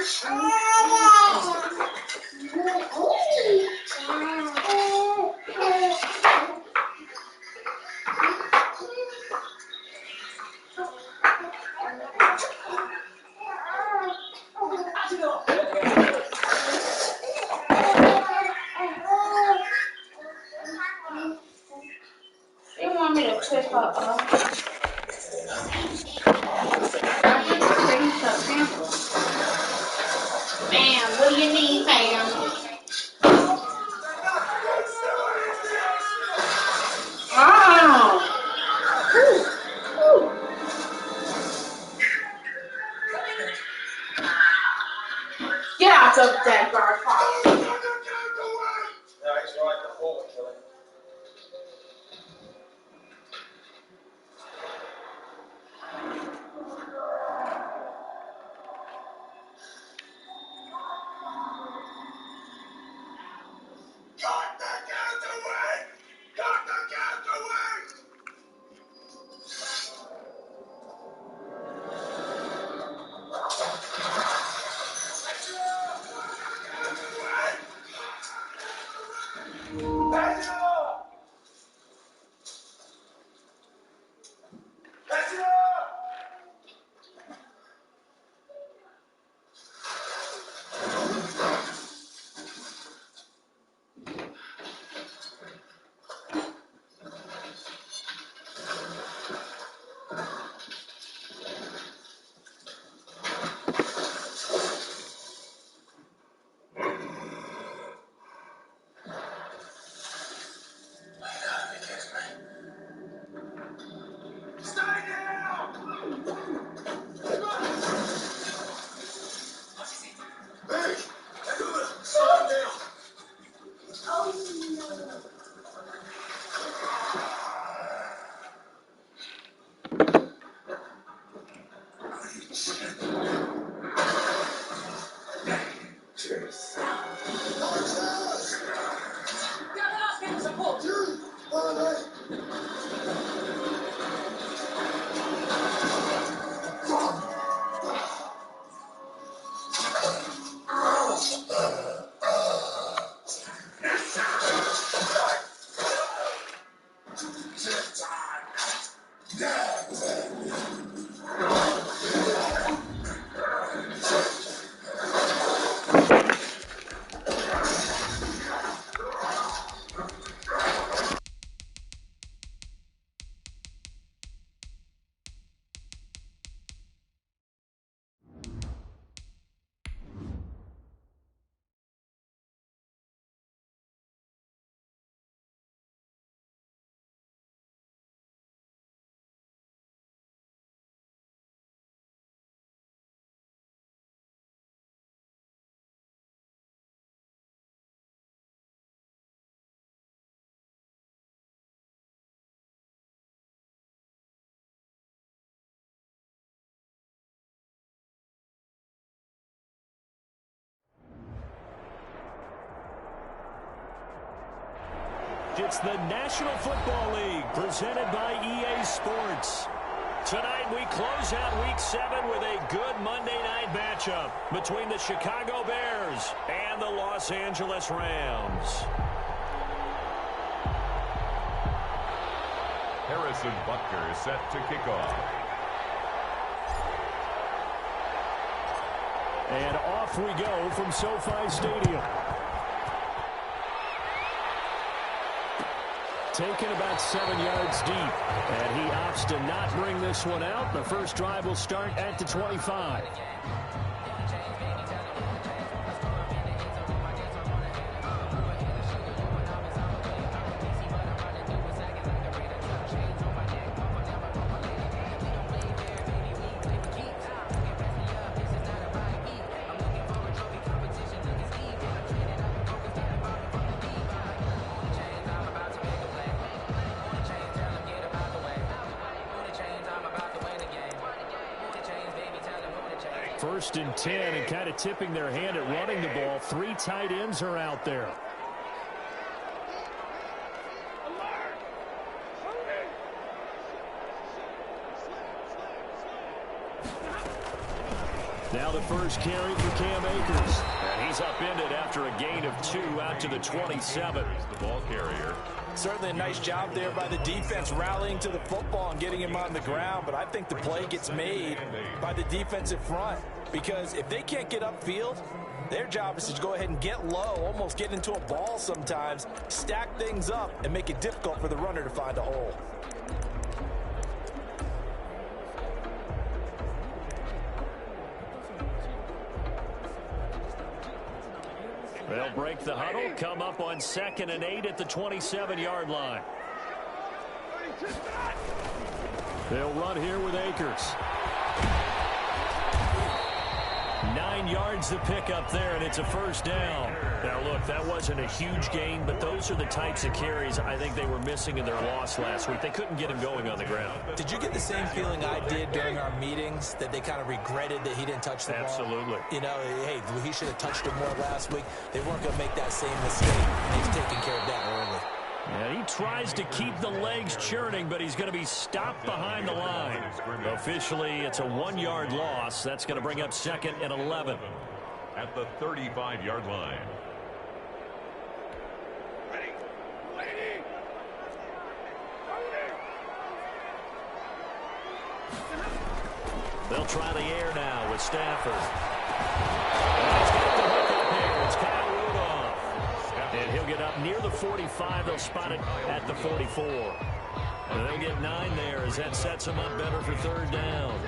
They want me to clip her up. Ma'am, what do you need, ma'am? Oh. Get out of that guard car. It's the National Football League presented by EA Sports. Tonight we close out Week 7 with a good Monday night matchup between the Chicago Bears and the Los Angeles Rams. Harrison Butker is set to kick off. And off we go from SoFi Stadium. Taken about 7 yards deep, and he opts to not bring this one out. The first drive will start at the 25. First and 10, and kind of tipping their hand at running the ball. 3 tight ends are out there. Now the first carry for Cam Akers. And he's upended after a gain of 2 out to the 27. The ball carrier. Certainly a nice job there by the defense rallying to the football and getting him on the ground. But I think the play gets made by the defensive front. Because if they can't get upfield, their job is to go ahead and get low, almost get into a ball sometimes, stack things up, and make it difficult for the runner to find a hole. They'll break the huddle, come up on 2nd and 8 at the 27-yard line. They'll run here with Akers. 9 yards to pick up there, and it's a first down. Now, look, that wasn't a huge gain, but those are the types of carries I think they were missing in their loss last week. They couldn't get him going on the ground. Did you get the same feeling I did during our meetings, that they kind of regretted that he didn't touch the ball? Absolutely. You know, hey, he should have touched it more last week. They weren't going to make that same mistake, and he's taking care of that early. And he tries to keep the legs churning, but he's going to be stopped behind the line. Officially, it's a 1-yard loss. That's going to bring up 2nd and 11. At the 35-yard line. They'll try the air now with Stafford. He's got the hook up here. It's Kyle Rudolph. And he'll get up near the 45. They'll spot it at the 44. And they'll get 9 there as that sets them up better for 3rd down.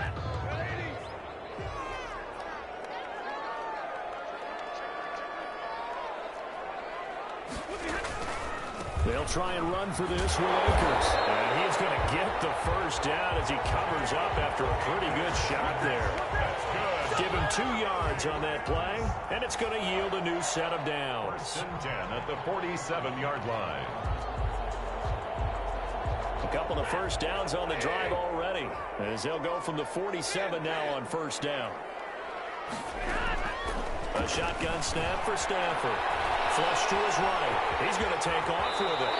They'll try and run for this with Akers. And he's going to get the first down as he covers up after a pretty good shot there. Give him 2 yards on that play, and it's going to yield a new set of downs. 1st and 10 at the 47-yard line. A couple of first downs on the drive already, as they'll go from the 47 now on 1st down. A shotgun snap for Stafford. Flush to his right. He's going to take off with it.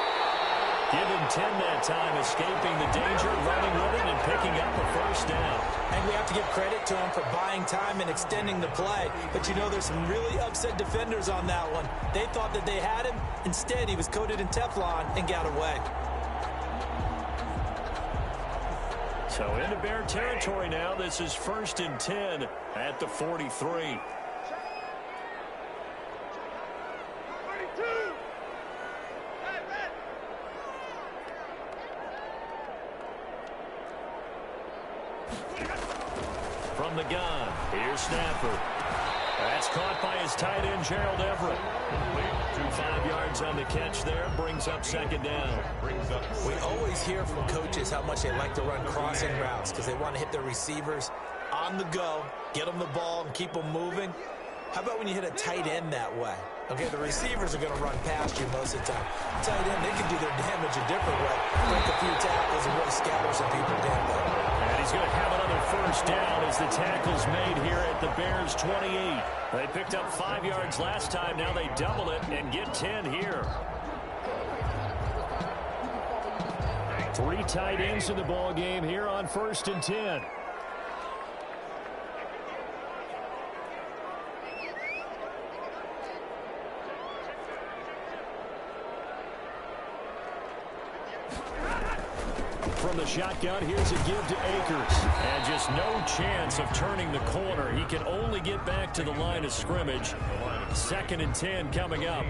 Give him 10 that time, escaping the danger, running with it, and picking up a first down. And we have to give credit to him for buying time and extending the play. But, you know, there's some really upset defenders on that one. They thought that they had him. Instead, he was coated in Teflon and got away. So into Bear territory now. This is 1st and 10 at the 43. From the gun, here's Stafford. That's caught by his tight end, Gerald Everett. 5 yards on the catch there, brings up 2nd down. We always hear from coaches how much they like to run crossing routes because they want to hit their receivers on the go, get them the ball, and keep them moving. How about when you hit a tight end that way? Okay, the receivers are going to run past you most of the time. Tight end, they can do their damage a different way. Break a few tackles and really scatter some people down there. And he's going to have another first down as the tackle's made here at the Bears' 28. They picked up 5 yards last time. Now they double it and get 10 here. 3 tight ends in the ball game here on 1st and 10. From the shotgun, here's a give to Akers. And just no chance of turning the corner. He can only get back to the line of scrimmage. 2nd and 10 coming up.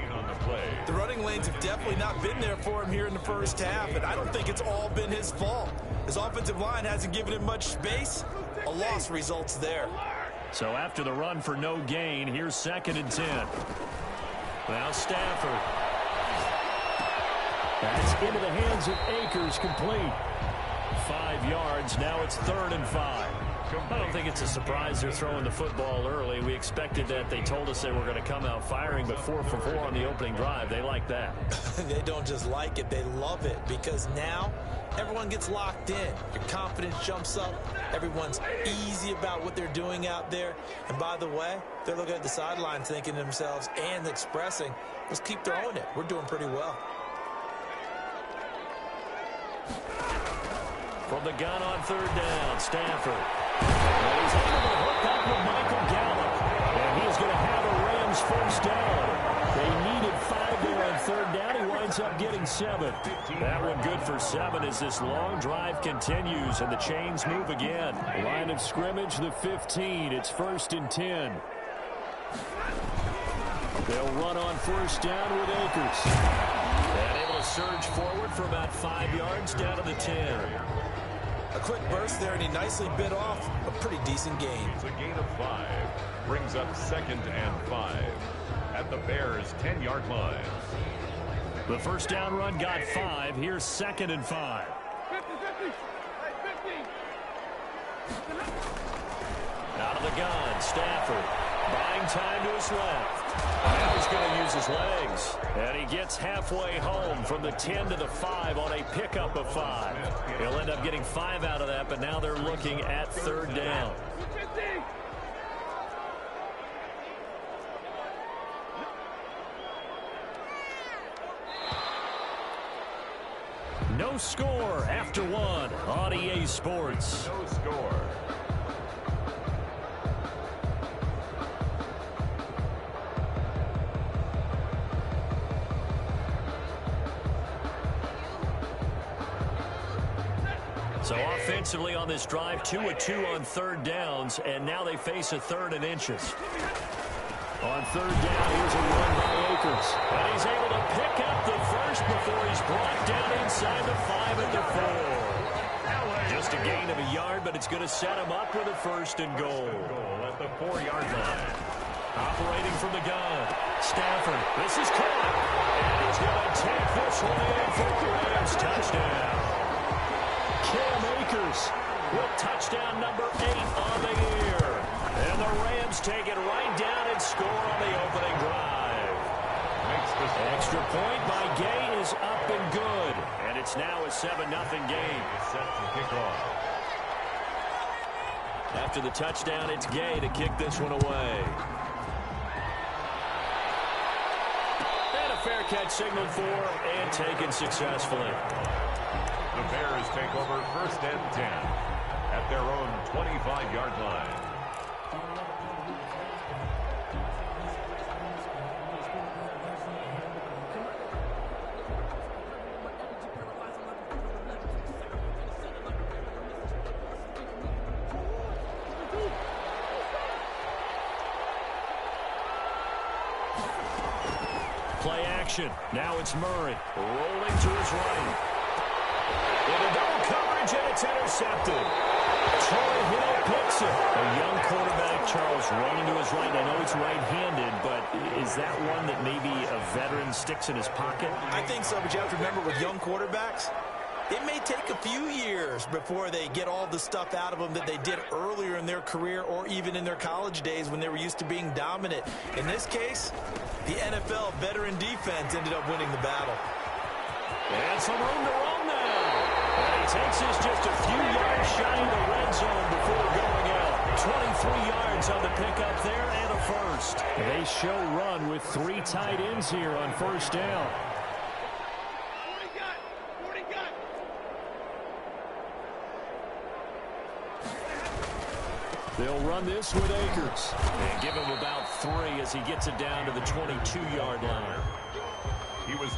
The running lanes have definitely not been there for him here in the first half, and I don't think it's all been his fault. His offensive line hasn't given him much space. A loss results there. So after the run for no gain, here's 2nd and 10. Now Stafford. That's into the hands of Akers, complete. 5 yards. Now it's 3rd and 5. I don't think it's a surprise they're throwing the football early. We expected that. They told us they were going to come out firing, but 4 for 4 on the opening drive. They like that. They don't just like it. They love it because now everyone gets locked in. Your confidence jumps up. Everyone's easy about what they're doing out there. And by the way, they're looking at the sideline thinking to themselves and expressing, let's keep throwing it. We're doing pretty well. From the gun on 3rd down, Stafford. And he's able to hook up with Michael Gallup. And he's going to have a Rams first down. They needed 5 there on third down. He winds up getting 7. That one good for 7 as this long drive continues and the chains move again. Line of scrimmage, the 15. It's 1st and 10. They'll run on first down with Akers. And able to surge forward for about 5 yards down to the 10. A quick burst there, and he nicely bit off a pretty decent gain. It's a gain of 5. Brings up 2nd and 5 at the Bears' 10-yard line. The first down run got 5. Here's 2nd and 5. Out of the gun, Stafford. Buying time to his left. Now he's going to use his legs. And he gets halfway home from the 10 to the 5 on a pickup of 5. He'll end up getting 5 out of that, but now they're looking at third down. No score after 1 on EA Sports. No score. So offensively on this drive, 2 of 2 on third downs, and now they face a 3rd and inches. On third down, here's a run by Akers. And he's able to pick up the first before he's brought down inside the 5 at the 4. Just a gain of a yard, but it's going to set him up with a 1st and goal. At the 4-yard line. Operating from the gun. Stafford, this is caught. And he's going to take this one in for a Rams touchdown. Cam Akers with touchdown number 8 on the year. And the Rams take it right down and score on the opening drive. Extra point by Gay is up and good. And it's now a 7-0 game. Set to kick off. After the touchdown, it's Gay to kick this one away. And a fair catch signaled for and taken successfully. The Bears take over 1st and 10 at their own 25-yard line. Play action. Now it's Murray rolling to his right. With a double coverage, and it's intercepted. Troy Hill picks it. A young quarterback, Charles, running to his right. I know he's right-handed, but is that one that maybe a veteran sticks in his pocket? I think so, but you have to remember with young quarterbacks, it may take a few years before they get all the stuff out of them that they did earlier in their career or even in their college days when they were used to being dominant. In this case, the NFL veteran defense ended up winning the battle. And some room to roam now. And he takes us just a few yards shy of the red zone before going out. 23 yards on the pickup there and a first. They show run with 3 tight ends here on first down. They'll run this with Akers. And give him about 3 as he gets it down to the 22-yard line.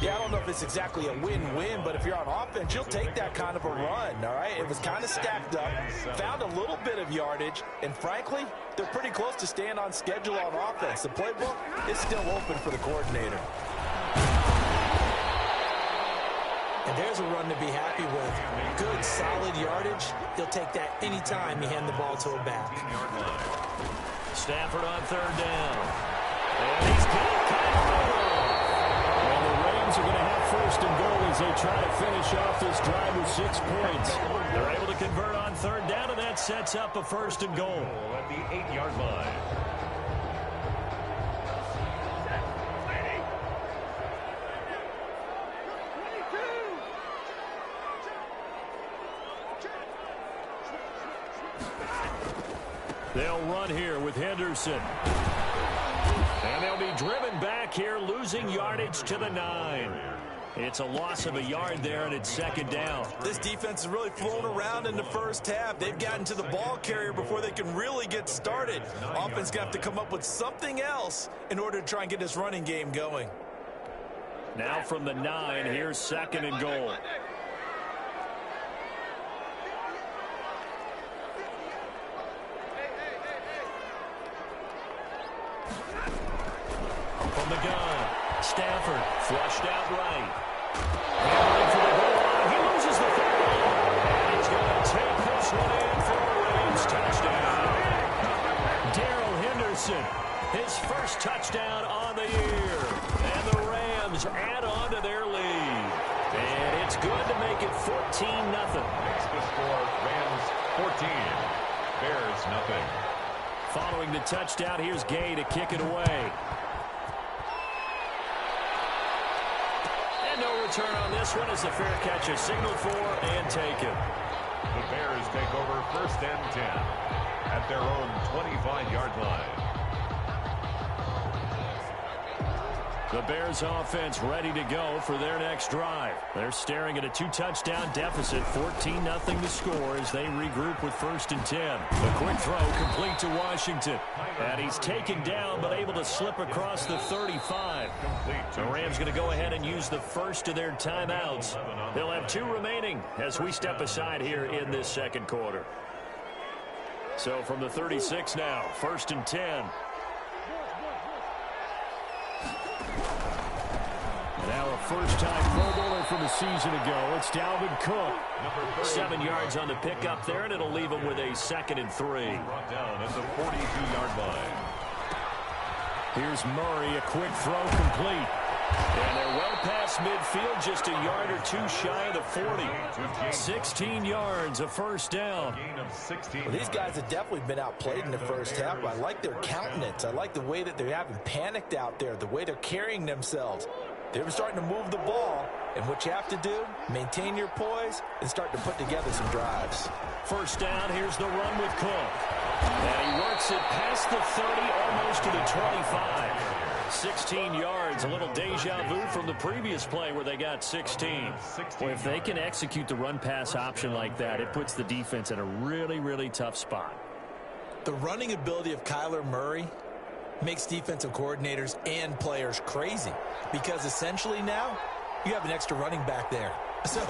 Yeah, I don't know if it's exactly a win-win, but if you're on offense, you'll take that kind of a run, all right? It was kind of stacked up, found a little bit of yardage, and frankly, they're pretty close to staying on schedule on offense. The playbook is still open for the coordinator. And there's a run to be happy with. Good, solid yardage. He'll take that anytime you hand the ball to a back. Stafford on third down. And he's got it. And the Rams are going to have first and goal as they try to finish off this drive with 6 points. They're able to convert on third down, and that sets up a first and goal. At the 8-yard line. They'll run here with Henderson. And they'll be driven back here, losing yardage to the 9. It's a loss of a yard there, and it's second down. This defense is really flown around in the first half. They've gotten to the ball carrier before they can really get started. Offense going to have to come up with something else in order to try and get this running game going. Now from the 9, here's second and goal. From the gun, Stafford flushed out right. Handling for the goal line. He loses the football. And he's going to take this one in for a Rams touchdown. Darrell Henderson, his first touchdown on the year. And the Rams add on to their lead. And it's good to make it 14-0. Makes the score Rams 14, Bears nothing. Following the touchdown, here's Gay to kick it away. And no return on this one as the fair catch is signaled for and taken. The Bears take over first and 10 at their own 25-yard line. The Bears offense ready to go for their next drive. They're staring at a 2-touchdown deficit, 14-0 the score as they regroup with first and 10. A quick throw complete to Washington. And he's taken down but able to slip across the 35. The Rams going to go ahead and use the first of their timeouts. They'll have 2 remaining as we step aside here in this second quarter. So from the 36 now, first and 10. Now a first-time Pro Bowler from a season ago. It's Dalvin Cook. 7 yards on the pickup there, and it'll leave him with a second and 3. Brought down at the 42-yard line. Here's Murray, a quick throw complete. And they're well past midfield, just a yard or 2 shy of the 40. 16 yards, a first down. Well, these guys have definitely been outplayed in the first half. I like their countenance. I like the way that they haven't panicked out there, the way they're carrying themselves. They're starting to move the ball, and what you have to do, maintain your poise and start to put together some drives. First down, here's the run with Cook. And he works it past the 30, almost to the 25. 16 yards, a little deja vu from the previous play where they got 16. Well, if they can execute the run-pass option like that, it puts the defense in a really, really tough spot. The running ability of Kyler Murray makes defensive coordinators and players crazy because essentially now you have an extra running back there. So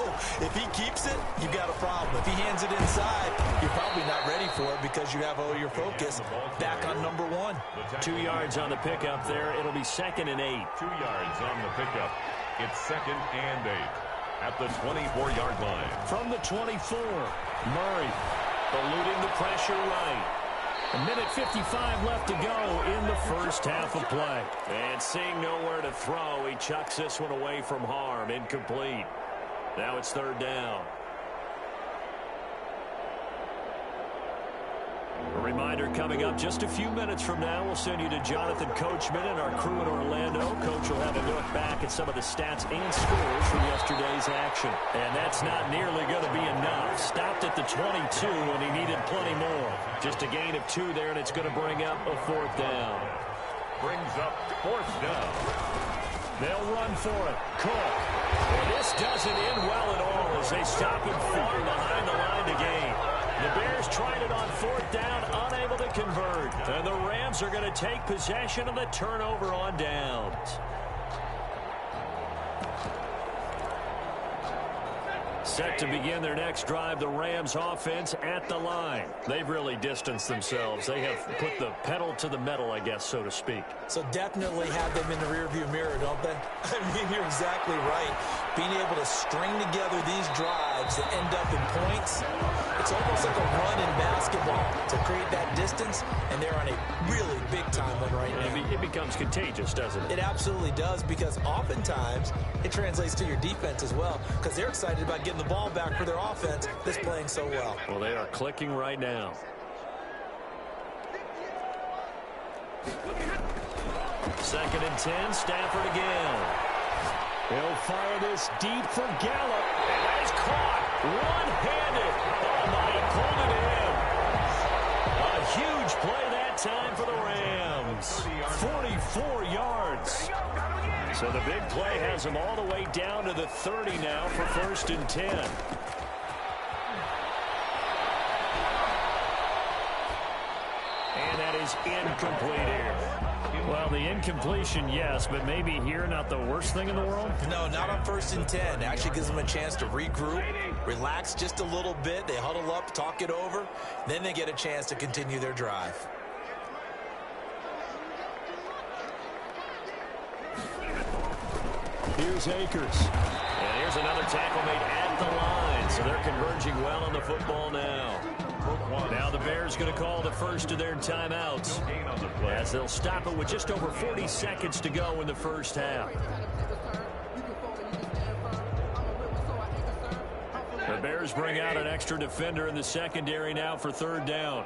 if he keeps it, you've got a problem. If he hands it inside, you're probably not ready for it because you have all your focus back on number 1. 2 yards on the pickup there. It'll be second and 8. 2 yards on the pickup. It's second and 8 at the 24-yard line. From the 24, Murray eluding the pressure right. A minute 55 left to go in the first half of play. And seeing nowhere to throw, he chucks this one away from harm. Incomplete. Now it's third down. A reminder coming up just a few minutes from now, we'll send you to Jonathan Coachman and our crew in Orlando. Coach will have a look back at some of the stats and scores from yesterday's action. And that's not nearly going to be enough. Stopped at the 22, and he needed plenty more. Just a gain of 2 there, and it's going to bring up a fourth down. Brings up fourth down. They'll run for it. Cook. And this doesn't end well at all as they stop him far behind the line to gain. The Bears tried it on fourth down, unable to convert. And the Rams are going to take possession of the turnover on downs. Set to begin their next drive, the Rams offense at the line. They've really distanced themselves. They have put the pedal to the metal, I guess, so to speak. So definitely have them in the rearview mirror, don't they? I mean, you're exactly right. Being able to string together these drives that end up in points, it's almost like a run in basketball to create that distance, and they're on a really big-time one right now. It becomes contagious, doesn't it? It absolutely does, because oftentimes it translates to your defense as well, because they're excited about getting the ball back for their offense that's playing so well. Well, they are clicking right now. Second and 10, Stafford again. He'll fire this deep for Gallup. And that is caught one-handed. Oh, my, he pulled it in. A huge play that time for the Rams. 44 yards. So the big play has him all the way down to the 30 now for 1st and 10. And that is incomplete here. Well, the incompletion, yes, but maybe here not the worst thing in the world? No, not on 1st and 10. Actually gives them a chance to regroup, relax just a little bit. They huddle up, talk it over. Then they get a chance to continue their drive. Here's Akers. And here's another tackle made at the line. So they're converging well on the football now. Now the Bears going to call the first of their timeouts as they'll stop it with just over 40 seconds to go in the first half. The Bears bring out an extra defender in the secondary now for 3rd down.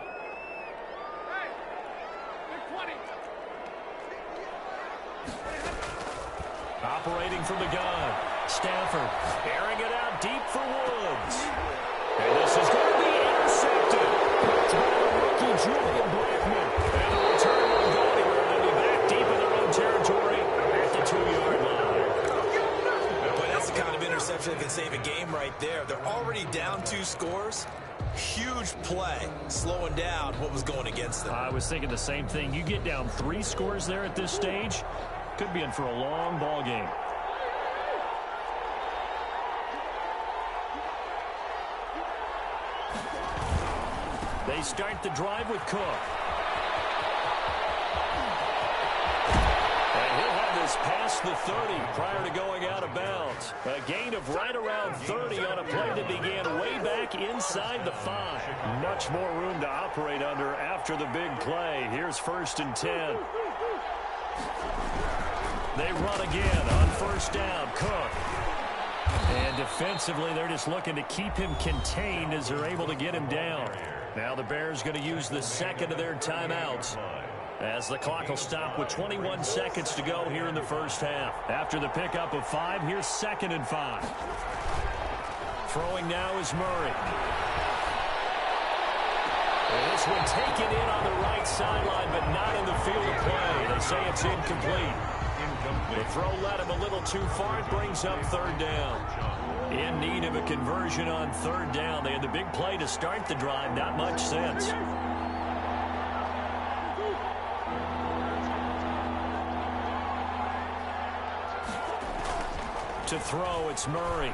Operating from the gun. Stafford airing it out deep for Woods. And this is going to be intercepted. It's by the rookie Julian Blackman. And the return won't go anywhere. They'll be back deep in their own territory at the 2-yard line. Boy, that's the kind of interception that can save a game right there. They're already down 2 scores. Huge play, slowing down what was going against them. I was thinking the same thing. You get down 3 scores there at this stage, could be in for a long ball game. They start the drive with Cook. And he'll have this past the 30 prior to going out of bounds. A gain of right around 30 on a play that began way back inside the 5. Much more room to operate under after the big play. Here's 1st and 10. They run again on 1st down. Cook. And defensively, they're just looking to keep him contained as they're able to get him down. Now the Bears going to use the second of their timeouts as the clock will stop with 21 seconds to go here in the first half. After the pickup of 5, here's 2nd and 5. Throwing now is Murray. And this one taken in on the right sideline, but not in the field of play. They say it's incomplete. The throw led him a little too far. It brings up 3rd down. In need of a conversion on 3rd down. They had the big play to start the drive. Not much sense. To throw, it's Murray.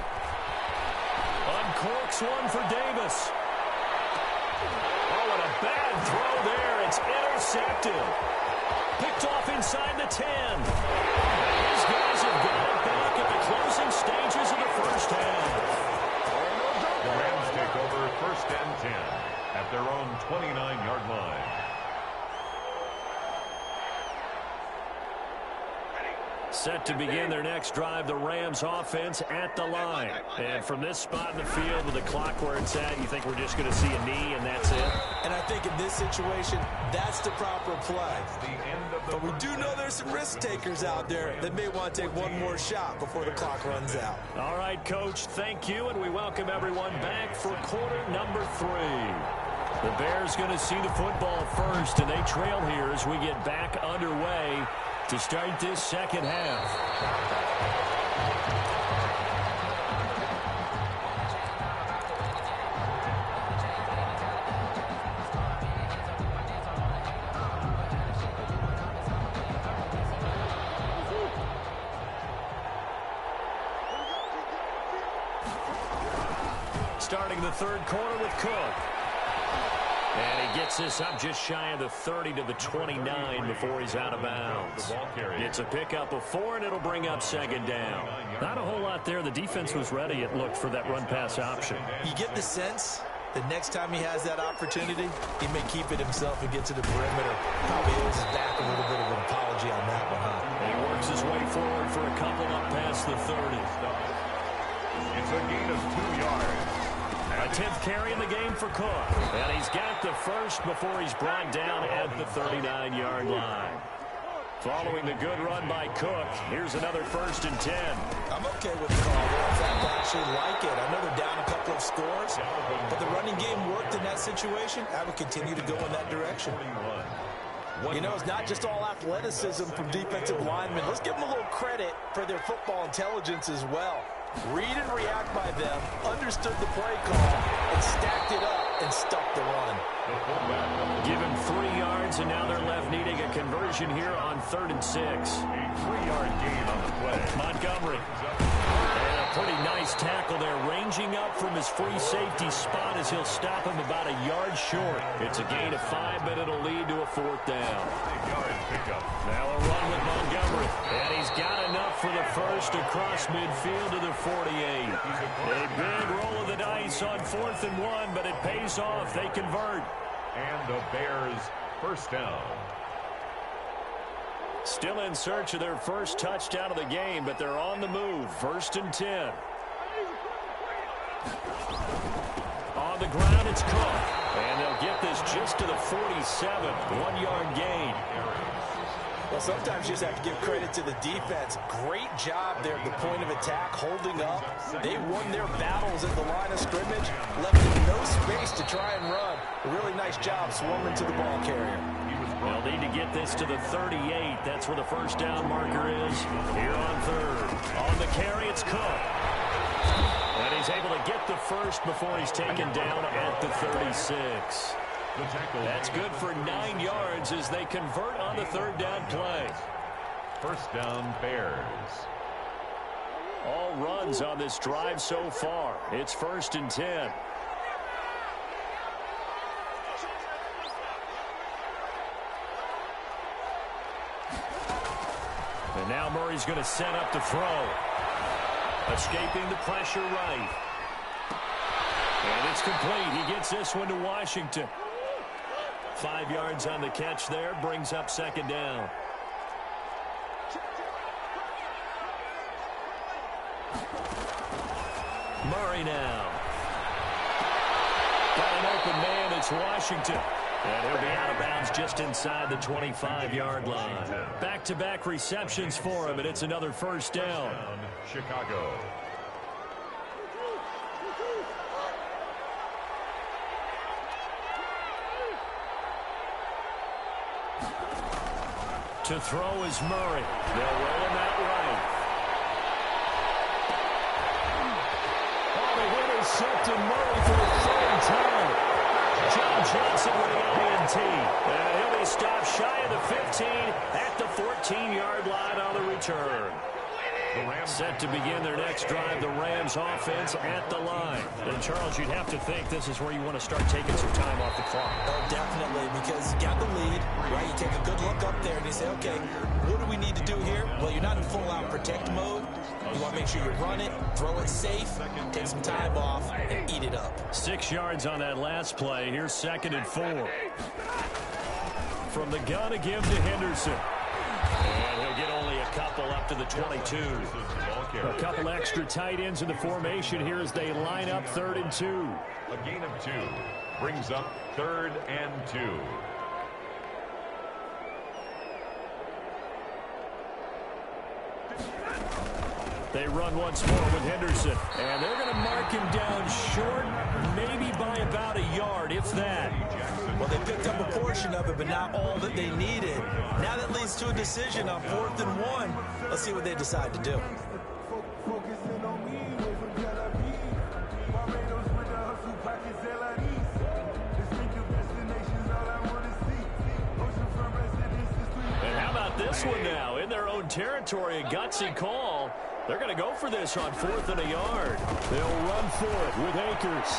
Uncorks one for Davis. Oh, and a bad throw there. It's intercepted. Picked off inside the 10. These guys have got it back at the closing stages of the first half. The Rams take over 1st and 10 at their own 29-yard line. Set to begin their next drive, the Rams offense at the line. And from this spot in the field with the clock where it's at, you think we're just going to see a knee and that's it? And I think in this situation, that's the proper play. But we do know there's some risk takers out there that may want to take one more shot before the clock runs out. All right, Coach, thank you, and we welcome everyone back for quarter number 3. The Bears going to see the football first, and they trail here as we get back underway to start this second half. Starting the 3rd quarter with Cook. And he gets this up just shy of the 30 to the 29 before he's out of bounds. It's a pickup of 4, and it'll bring up 2nd down. Not a whole lot there. The defense was ready, it looked, for that run-pass option. You get the sense that next time he has that opportunity, he may keep it himself and get to the perimeter. Probably owes his back a little bit of an apology on that one, huh? And he works his way forward for a couple up past the 30. It's a gain of 2 yards. A 10th carry in the game for Cook. And he's got the first before he's brought down at the 39-yard line. Following the good run by Cook, here's another 1st and 10. I'm okay with the call. In fact, I actually like it. I know they're down a couple of scores, but the running game worked in that situation. I would continue to go in that direction. You know, it's not just all athleticism from defensive linemen. Let's give them a little credit for their football intelligence as well. Read and react by them, understood the play call, and stacked it up and stuck the run. Give him 3 yards, and now they're left needing a conversion here on 3rd and 6. A 3-yard gain on the play. Montgomery. And a pretty nice tackle there, ranging up from his free safety spot as he'll stop him about a yard short. It's a gain of 5, but it'll lead to a 4th down. Now a run with Montgomery. And he's got enough for the first across midfield to the 48. A big roll of the dice on 4th and 1, but it pays off. They convert. And the Bears first down. Still in search of their first touchdown of the game, but they're on the move. 1st and 10. On the ground, it's Cook. And they'll get this just to the 47. 1-yard gain. Well, sometimes you just have to give credit to the defense. Great job there at the point of attack, holding up. They won their battles at the line of scrimmage, left them no space to try and run. A really nice job swarming to the ball carrier. They'll need to get this to the 38. That's where the first down marker is. Here on 3rd. On the carry, it's Cook. And he's able to get the first before he's taken down at the 36. That's good for 9 yards as they convert on the 3rd down play. First down, Bears. All runs on this drive so far. It's 1st and 10. And now Murray's going to set up to throw. Escaping the pressure right. And it's complete. He gets this one to Washington. 5 yards on the catch there. Brings up 2nd down. Murray now. Got an open man. It's Washington. And he'll be out of bounds just inside the 25-yard line. Back-to-back receptions for him, and it's another first down. Chicago. To throw is Murray. They'll roll him out right. Oh, the intercepted Murray for the 3rd time. John Johnson with the INT. And he'll be stopped shy of the 15 at the 14-yard line on the return. Set to begin their next drive, the Rams offense at the line. And, Charles, you'd have to think this is where you want to start taking some time off the clock. Oh, definitely, because you got the lead, right? You take a good look up there and you say, okay, what do we need to do here? Well, you're not in full-out protect mode. You want to make sure you run it, throw it safe, take some time off, and eat it up. 6 yards on that last play. Here's 2nd and 4. From the gun again to Henderson. And he'll get only a couple up to the 22. A couple extra tight ends in the formation here as they line up 3rd and 2. A gain of 2 brings up 3rd and 2. They run once more with Henderson. And they're going to mark him down short, maybe by about a yard, if that. Well, they picked up a portion of it, but not all that they needed. Now that leads to a decision on 4th and 1. Let's see what they decide to do. And how about this one now? In their own territory, a gutsy call. They're going to go for this on 4th and a yard. They'll run for it with Akers.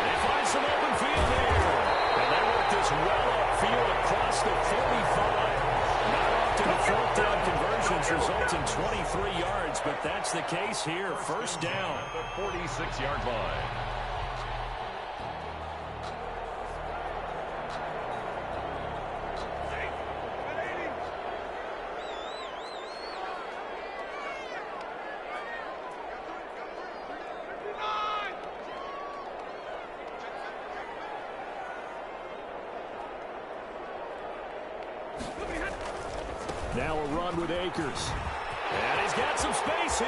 They find some open field here. And they work this well upfield across the 45. Not often the 4th down conversions result in 23 yards, but that's the case here. First down. The 46-yard line. Now a run with Akers. And he's got some space here.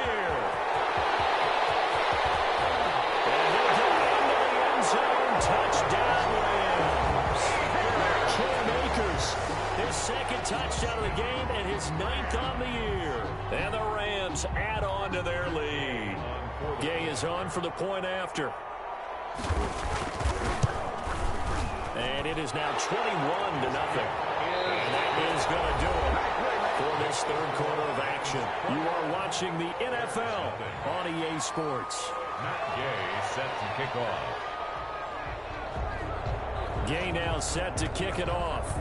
And he'll get into the end zone. Touchdown, Rams. Cam Akers, his second touchdown of the game and his 9th on the year. And the Rams add on to their lead. Gay is on for the point after. And it is now 21-0. And that is going to do it for this third quarter of action. You are watching the NFL on EA Sports. Matt Gay set to kick off. Gay now set to kick it off.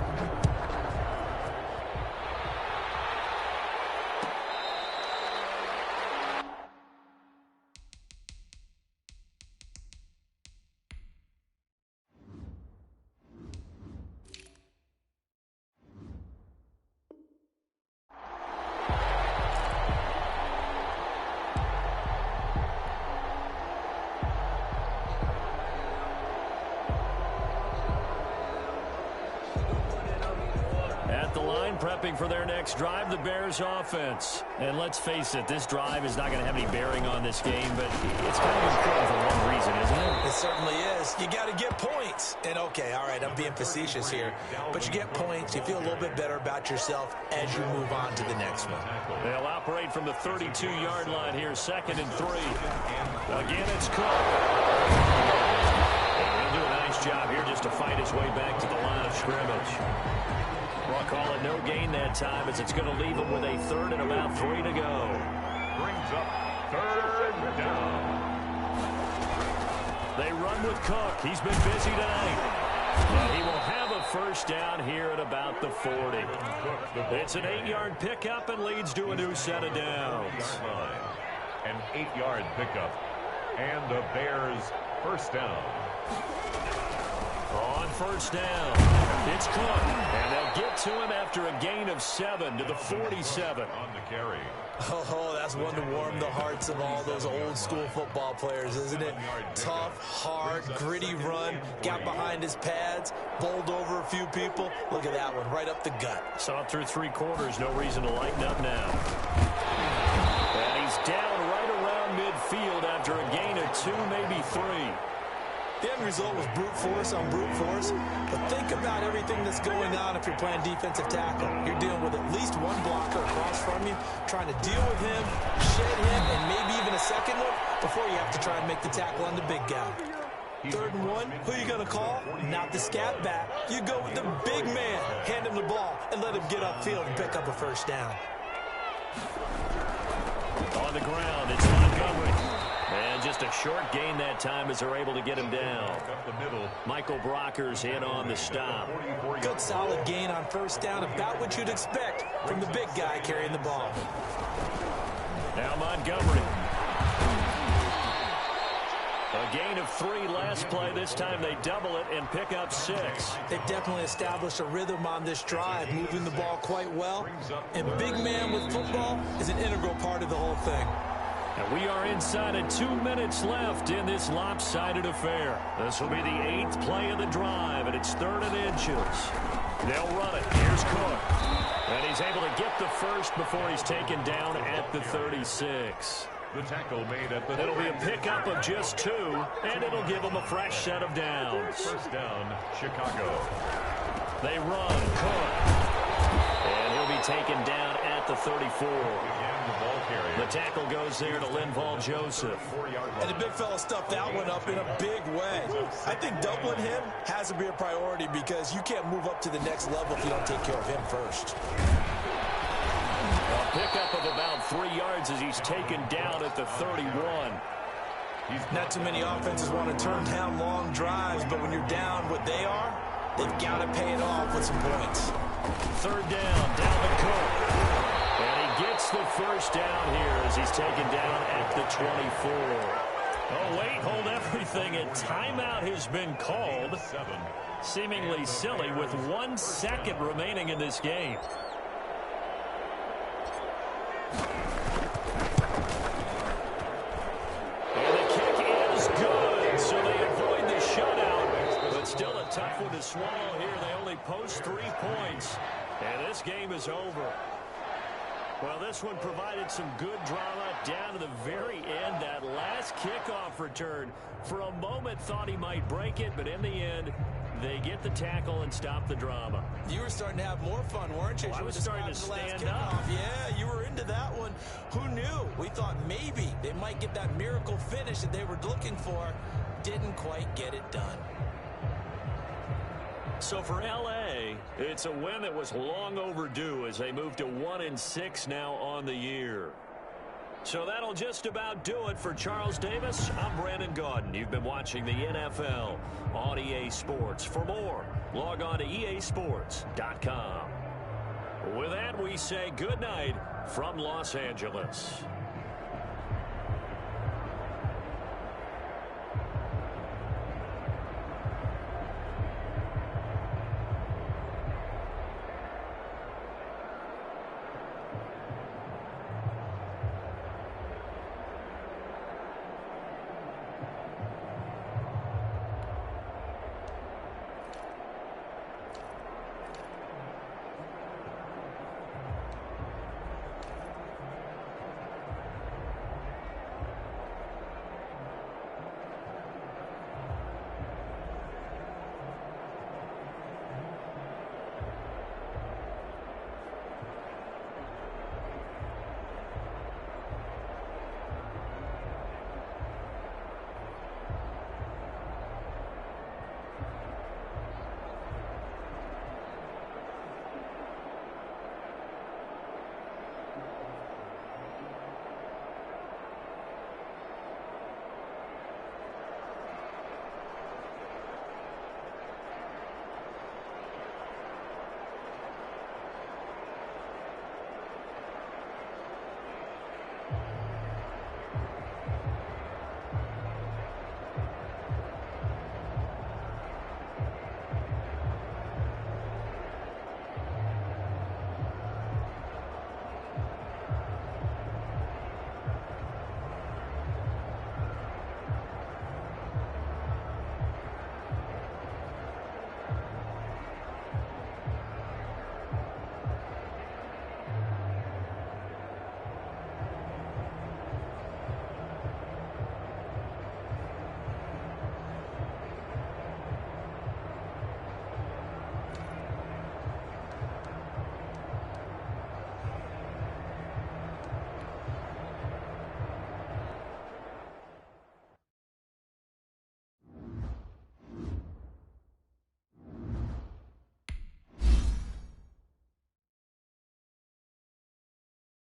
Prepping for their next drive, the Bears offense. And let's face it, this drive is not going to have any bearing on this game, but it's kind of important for one reason, isn't it? It certainly is. You got to get points. And okay, all right, I'm being facetious here, but you get points, you feel a little bit better about yourself as you move on to the next one. They'll operate from the 32-yard line here, 2nd and 3. Again, it's Cook. And he'll do a nice job here just to fight his way back to the line of scrimmage. We'll call it no gain that time as it's going to leave him with a 3rd and about 3 to go. Brings up 3rd down. They run with Cook. He's been busy tonight. And he will have a 1st down here at about the 40. It's an 8-yard pickup and leads to a new set of downs. An 8-yard pickup. And the Bears 1st down. On 1st down, it's Cook, and they'll get to him after a gain of 7 to the 47. On the carry. Oh, that's one to warm the hearts of all those old-school football players, isn't it? Tough, hard, gritty run, got behind his pads, bowled over a few people. Look at that one, right up the gut. Saw it through 3 quarters, no reason to lighten up now. And he's down right around midfield after a gain of 2, maybe 3. The end result was brute force on brute force. But think about everything that's going on if you're playing defensive tackle. You're dealing with at least one blocker across from you, trying to deal with him, shed him, and maybe even a second one before you have to try and make the tackle on the big guy. 3rd and 1, who are you going to call? Not the scat back. You go with the big man, hand him the ball, and let him get upfield and pick up a 1st down. On the ground, it's Montgomery. And just a short gain that time as they're able to get him down. Michael Brocker's in on the stop. Good solid gain on 1st down, about what you'd expect from the big guy carrying the ball. Now Montgomery. A gain of 3 last play. This time they double it and pick up 6. They've definitely established a rhythm on this drive, moving the ball quite well. And big man with football is an integral part of the whole thing. And we are inside of 2 minutes left in this lopsided affair. This will be the 8th play of the drive, and it's 3rd and inches. They'll run it. Here's Cook. And he's able to get the 1st before he's taken down at the 36. The tackle made at the... It'll be a pickup of just 2, and it'll give them a fresh set of downs. 1st down, Chicago. They run. Cook. And he'll be taken down at the 34. The tackle goes there to Linval Joseph. And the big fella stuffed that one up in a big way. I think doubling him has to be a priority because you can't move up to the next level if you don't take care of him first. A pickup of about 3 yards as he's taken down at the 31. Not too many offenses want to turn down long drives, but when you're down what they are, they've got to pay it off with some points. 3rd down, Dalvin Cook. And he gets the 1st down here as he's taken down at the 24. Oh, wait, hold everything. A timeout has been called. Seemingly silly with 1 second remaining in this game. And the kick is good, so they avoid the shutout. But still a tough one to swallow here. They only post 3 points, and this game is over. Well, this one provided some good drama down to the very end. That last kickoff return, for a moment, thought he might break it, but in the end, They get the tackle and stop the drama. You were starting to have more fun, weren't you? Well, I was starting to stand up. Yeah, you were into that one. Who knew? We thought maybe they might get that miracle finish that they were looking for. Didn't quite get it done. So for L.A., it's a win that was long overdue as they move to 1-6 now on the year. So that'll just about do it for Charles Davis. I'm Brandon Gaudin. You've been watching the NFL on EA Sports. For more, log on to easports.com. With that, we say good night from Los Angeles.